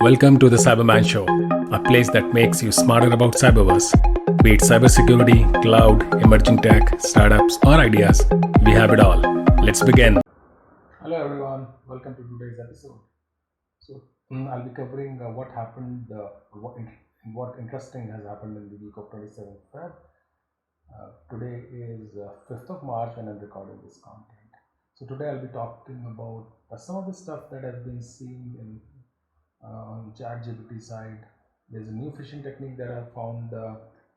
Welcome to the Cyberman Show, a place that makes you smarter about cyberverse. Be it cybersecurity, cloud, emerging tech, startups, or ideas, we have it all. Let's begin. Hello everyone, welcome to today's episode. I'll be covering what interesting has happened in the week of 27th Feb. Today is 5th of March when I'm recording this content. So today I'll be talking about some of the stuff that I've been seeing on ChatGPT side. There's a new phishing technique that I've found.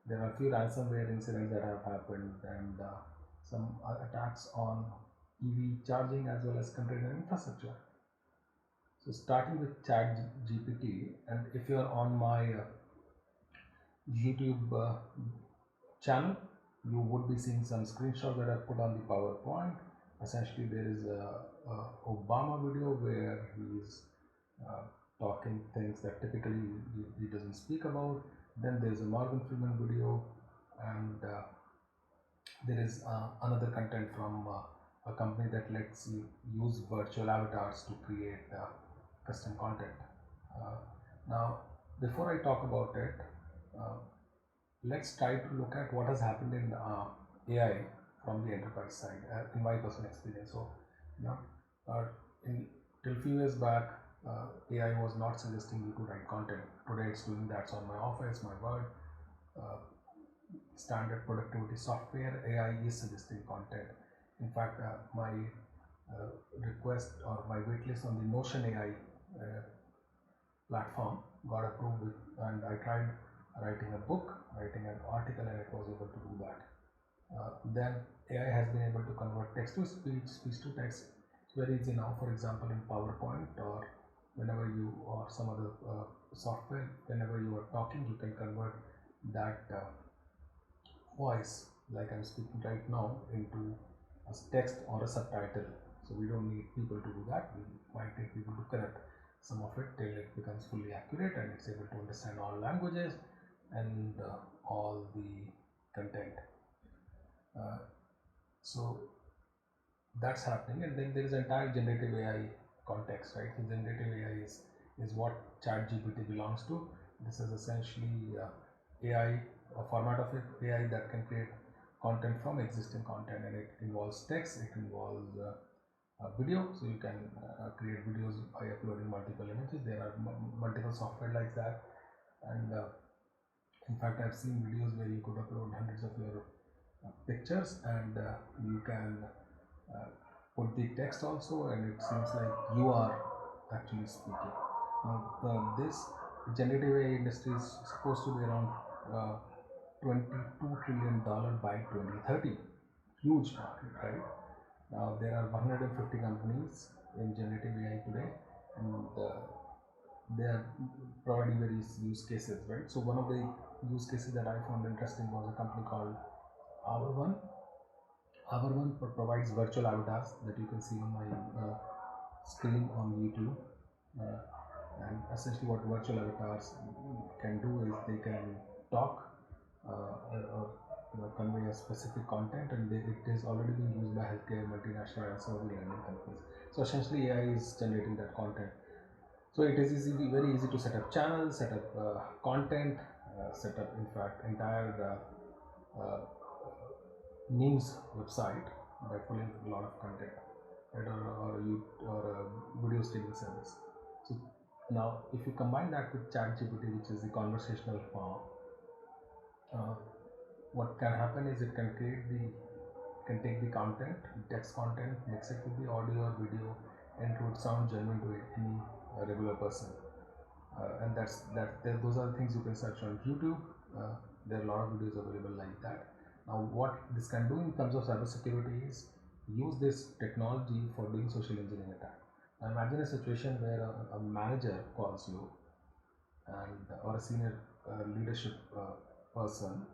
There are a few ransomware incidents that have happened, and some attacks on EV charging as well as container infrastructure. So starting with ChatGPT, and if you're on my YouTube channel, you would be seeing some screenshots that I put on the PowerPoint. Essentially, there is a Obama video where he's uh, talking things that typically he doesn't speak about. Then there's a Morgan Freeman video, and there is another content from a company that lets you use virtual avatars to create custom content. Uh, Now, before I talk about it, uh, let's try to look at what has happened in AI from the enterprise side, in my personal experience. So, you know, uh, in till few years back, AI was not suggesting you to write content. Today, it's doing that. So on my Office, my Word, uh, standard productivity software, AI is suggesting content. In fact, my request or my waitlist on the Notion AI platform got approved and I tried writing a book, writing an article, and it was able to do that. Then AI has been able to convert text to speech, speech to text. It's very easy now. For example, in PowerPoint or whenever you or some other software, whenever you are talking, you can convert that voice, like I'm speaking right now, into a text or a subtitle. So we don't need people to do that. We might need people to correct some of it till it becomes fully accurate and it's able to understand all languages and all the content. Uh, so that's happening, and then there is entire generative AI context, right? So generative AI is what ChatGPT belongs to. This is essentially AI, a format of AI that can create content from existing content, and it involves text, it involves video, so you can create videos by uploading multiple images. There are multiple software like that, and in fact, I've seen videos where you could upload hundreds of your pictures, and you can uh, put the text also, and it seems like you are actually speaking. Now, this generative AI industry is supposed to be around uh, $22 trillion by 2030. Huge market, right? Now, there are 150 companies in generative AI today, and they are providing various use cases, right? So, one of the use cases that I found interesting was a company called Hour One. Hour One provides virtual avatars that you can see on my screen on YouTube. Uh, and essentially, what virtual avatars can do is they can talk or convey a specific content, and it is already being used by healthcare multinational and some of the learning companies. So essentially, AI is generating that content. So it is very easy to set up channels, set up content, set up in fact entire news website by pulling a lot of content, right, or a video streaming service. So now, if you combine that with ChatGPT, which is the conversational form, uh, what can happen is it can take the content, text content, mix it with the audio or video, and it would sound genuine to any regular person. And those are the things you can search on YouTube. There are a lot of videos available like that. Now, what this can do in terms of cybersecurity is use this technology for doing social engineering attack. Now, imagine a situation where a manager calls you, and or a senior leadership person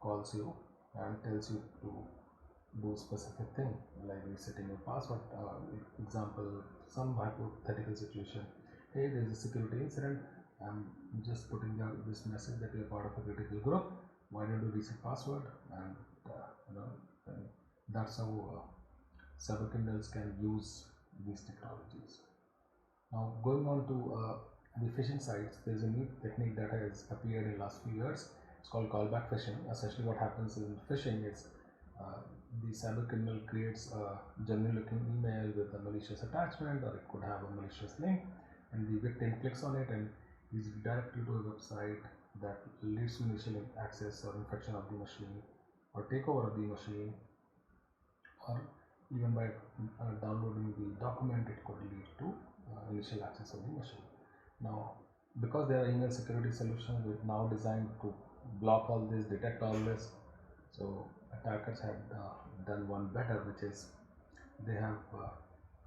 calls you and tells you to do specific thing, like resetting your password. Example, some hypothetical situation. Hey, there's a security incident. I'm just putting out this message that you're part of a critical group. Why don't you reset password? And and that's how cyber criminals can use these technologies. Now, going on to the phishing sites, there's a new technique that has appeared in last few years. It's called callback phishing. Essentially, what happens in phishing is the cyber criminal creates a genuine-looking email with a malicious attachment, or it could have a malicious link, and the victim clicks on it and is redirected to a website that leads to initial access or infection of the machine, or takeover of the machine, or even by downloading the document, it could lead to initial access of the machine. Now, because there are email security solutions with now designed to block all this, detect all this, so attackers have done one better, which is they have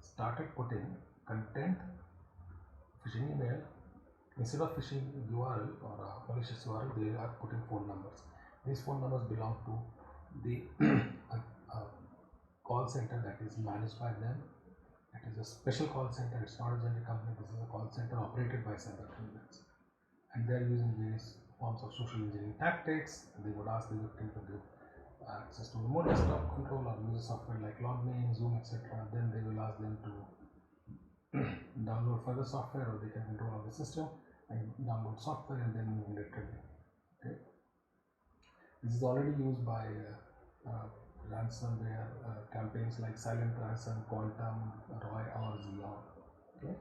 started putting content phishing email. Instead of phishing URL or a malicious URL, they are putting phone numbers. These phone numbers belong to the call center that is managed by them. It is a special call center. It's not a generic company. This is a call center operated by cyber criminals, and they are using various forms of social engineering tactics. They would ask the victim to give access to remote desktop control or use software like Logmein, Zoom, etc. Then they will ask them to download further software, or they can control the system and download software and then move laterally. Okay. This is already used by ransomware campaigns like Silent Ransom, Quantum, Roy, or Xeon. Okay.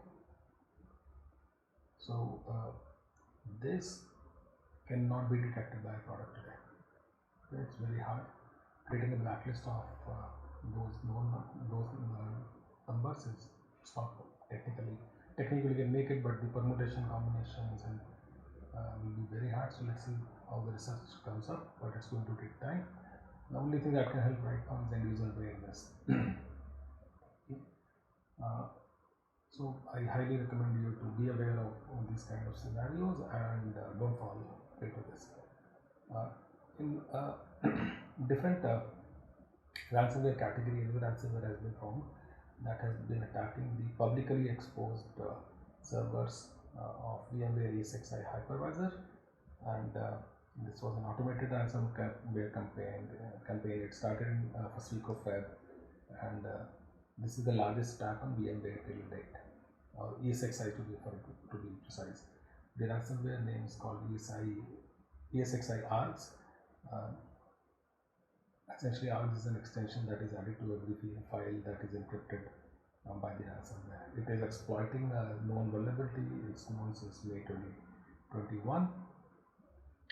So this cannot be detected by a product today. Okay. It's very hard. Creating a blacklist of those numbers is not technically you can make it, but the permutation combinations and will be very hard. So let's see how the research comes up, but it's going to take time. The only thing that can help right now is end user awareness. So I highly recommend you to be aware of these kind of scenarios and don't fall into this. In different ransomware category, a new ransomware has been found that has been attacking the publicly exposed servers of VMware ESXi hypervisor, and this was an automated ransomware campaign. It started in first week of Feb, and this is the largest attack on VMware till date, or ESXi to be precise. The ransomware name is called ESXi ARGS. Essentially, ARGS is an extension that is added to every file that is encrypted by the ransomware. It is exploiting a known vulnerability. It's known since May 2021,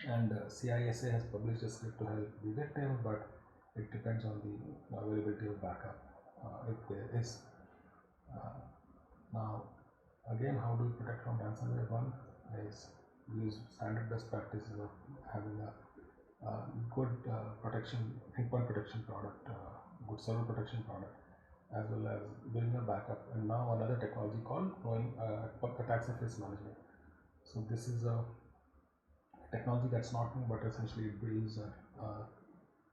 and CISA has published a script to help the victim, but it depends on the availability of backup if there is. Now, again, how do you protect from ransomware? One is use standard best practices of having a good endpoint protection product, good server protection product, as well as doing a backup, and now another technology called knowing attack surface management. So this is a technology that's not new, but essentially it builds a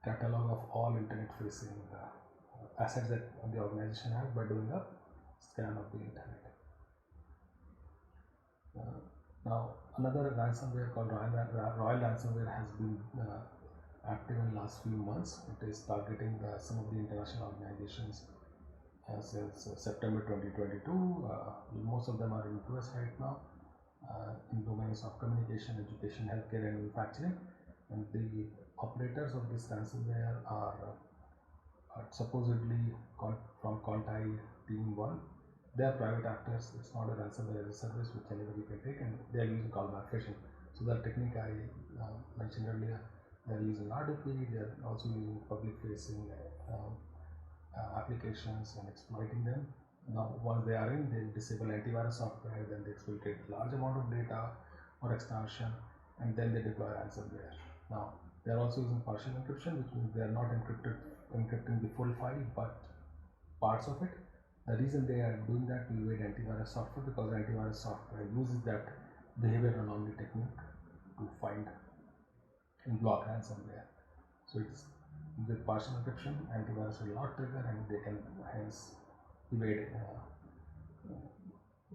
catalog of all internet facing assets that the organization has by doing a scan of the internet. Now another ransomware called Royal ransomware has been active in last few months. It is targeting some of the international organizations since September 2022. Most of them are in US right now, in domains of communication, education, healthcare, and manufacturing. And the operators of this ransomware are supposedly from Contai Team 1. They are private actors. It's not a ransomware as a service which anybody can take, and they are using callback phishing. So the technique I mentioned earlier, they are using RDP. They are also using public facing applications and exploiting them. Now once they are in, they disable antivirus software, then they exfiltrate large amount of data or extortion, and then they deploy ransomware. Now they are also using partial encryption, which means they are not encrypting the full file but parts of it. The reason they are doing that to evade antivirus software, because antivirus software uses that behavior anomaly technique to find and block ransomware. So it's with partial encryption, antivirus will not trigger, and they can hence evade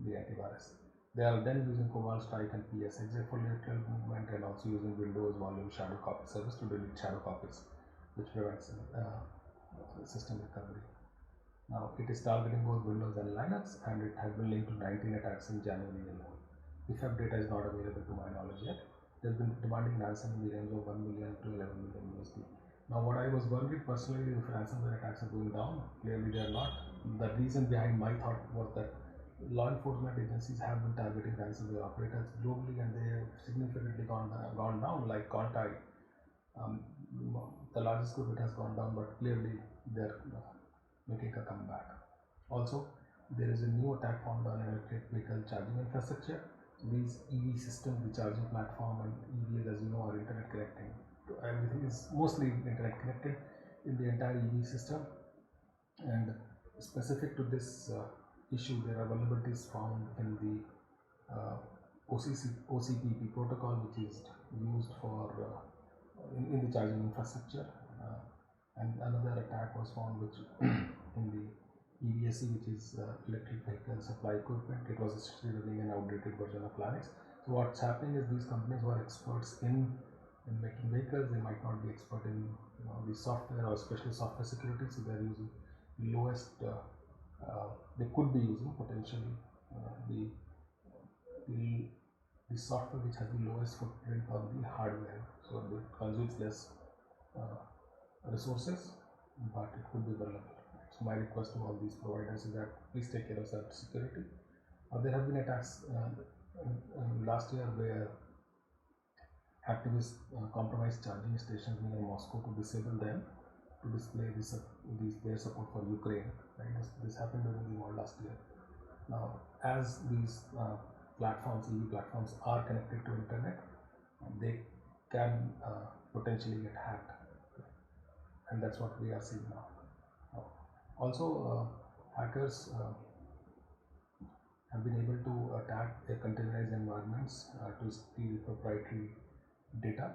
the antivirus. They are then using Cobalt Strike and PSXA for lateral movement, and also using Windows Volume Shadow Copy service to delete shadow copies, which prevents system recovery. Now it is targeting both Windows and Linux, and it has been linked to 19 attacks in January alone. The FAB data is not available to my knowledge yet. They've been demanding ransom in the range of 1 million to 11 million USD. Now, what I was worried personally, if ransomware attacks are going down, clearly they are not. The reason behind my thought was that law enforcement agencies have been targeting ransomware operators globally, and they have significantly gone down. Like Contai, um, the largest group, it has gone down, but clearly they're making a comeback. Also, there is a new attack found on electric vehicle charging infrastructure. So these EV systems, the charging platform, and EVs, as you know, are internet connecting. Everything is mostly internet connected in the entire EV system. And specific to this issue, there are vulnerabilities found in the OCPP protocol, which is used for in the charging infrastructure. And another attack was found which in the EVSE, which is electric vehicle supply equipment. It was actually running an outdated version of Linux. So what's happening is these companies who are experts in making vehicles, they might not be expert in the software, or especially software security. So they're using the lowest. They could be using potentially the the software which has the lowest footprint on the hardware, so it consumes less resources, but it could be vulnerable. So my request to all these providers is that please take care of cybersecurity. There have been attacks last year where activists compromised charging stations near Moscow to disable them, to display their support for Ukraine. Right? This happened during the war last year. Now, as these platforms, EV platforms, are connected to internet, they can potentially get hacked, and that's what we are seeing now. Also, hackers have been able to attack their containerized environments to steal proprietary data.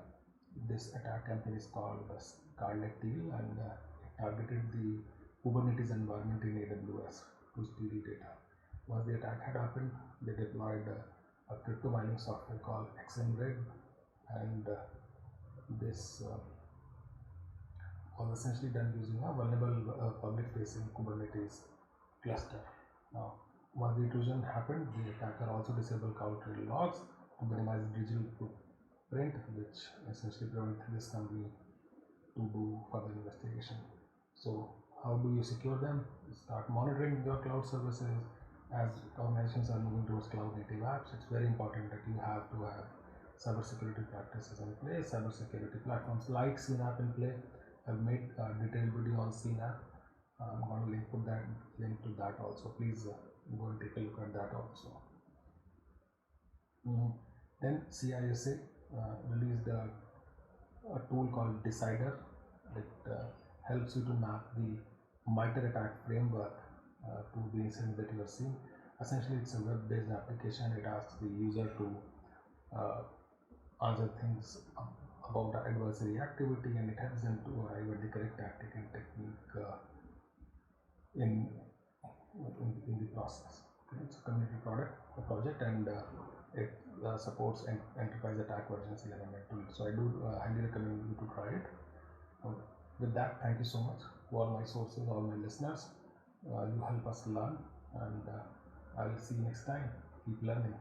This attack campaign is called Scarlet Teal, and it targeted the Kubernetes environment in AWS to steal data. Once the attack had happened, they deployed a crypto mining software called XMReg, and this was essentially done using a vulnerable public-facing Kubernetes cluster. Now, once the intrusion happened, the attacker also disabled CloudTrail logs to minimize digital footprint, which essentially prevented this company to do further investigation. So, how do you secure them? Start monitoring your cloud services. As organizations are moving towards cloud native apps, it's very important that you have to have cybersecurity practices in place. Cybersecurity platforms like CNAP in play. I've made a detailed video on CNAP. I'm going to link to that also. Please go and take a look at that also. Then CISA released a tool called Decider. It helps you to map the MITRE attack framework to the incident that you are seeing. Essentially, it's a web-based application. It asks the user to answer things about the adversary activity, and it helps them to arrive at the correct tactic and technique in the process. Okay. It's a community project, and it supports enterprise attack versions 11.2. So I do highly recommend you to try it. With that, thank you so much to all my sources, all my listeners. You help us learn, and I'll see you next time. Keep learning.